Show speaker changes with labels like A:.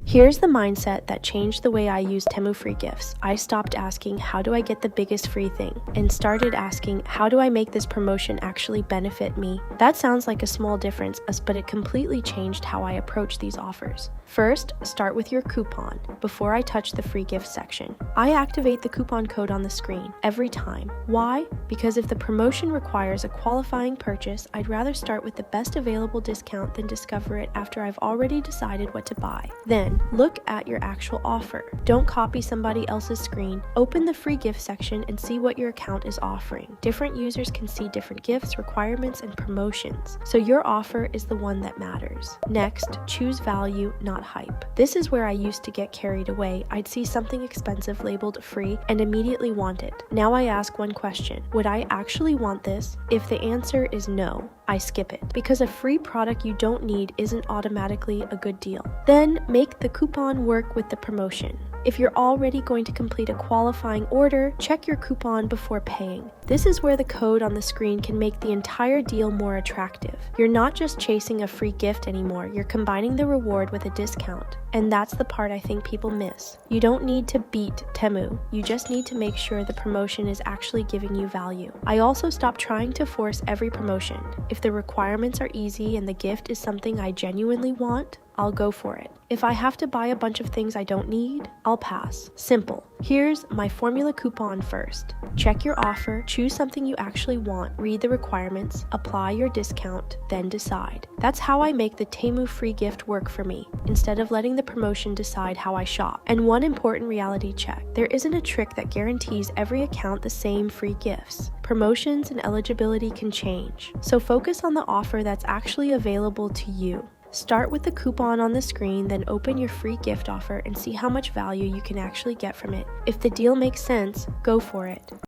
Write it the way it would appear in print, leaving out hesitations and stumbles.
A: Here's the mindset that changed the way I use Temu free gifts. I stopped asking, how do I get the biggest free thing? And started asking, how do I make this promotion actually benefit me? That sounds like a small difference, but it completely changed how I approach these offers. First, start with your coupon before I touch the free gift section. I activate the coupon code on the screen every time. Why? Because if the promotion requires a qualifying purchase, I'd rather start with the best available discount than discover it after I've already decided what to buy. Then, look at your actual offer. Don't copy somebody else's screen. Open the free gift section and see what your account is offering. Different users can see different gifts, requirements, and promotions, so your offer is the one that matters. Next, choose value, not hype. This is where I used to get carried away. I'd see something expensive labeled free and immediately want it. Now I ask one question: would I actually want this? If the answer is no, I skip it, because a free product you don't need isn't automatically a good deal. Then make the coupon work with the promotion. If you're already going to complete a qualifying order, check your coupon before paying. This is where the code on the screen can make the entire deal more attractive. You're not just chasing a free gift anymore, you're combining the reward with a discount. And that's the part I think people miss. You don't need to beat Temu, you just need to make sure the promotion is actually giving you value. I also stopped trying to force every promotion. If the requirements are easy and the gift is something I genuinely want, I'll go for it. If I have to buy a bunch of things I don't need, I'll pass. Simple. Here's my formula coupon first. Check your offer, choose something you actually want, read the requirements, apply your discount, then decide. That's how I make the Temu free gift work for me, instead of letting the promotion decide how I shop. And one important reality check: there isn't a trick that guarantees every account the same free gifts. Promotions and eligibility can change, so focus on the offer that's actually available to you. Start with the coupon on the screen, then open your free gift offer and see how much value you can actually get from it. If the deal makes sense, go for it.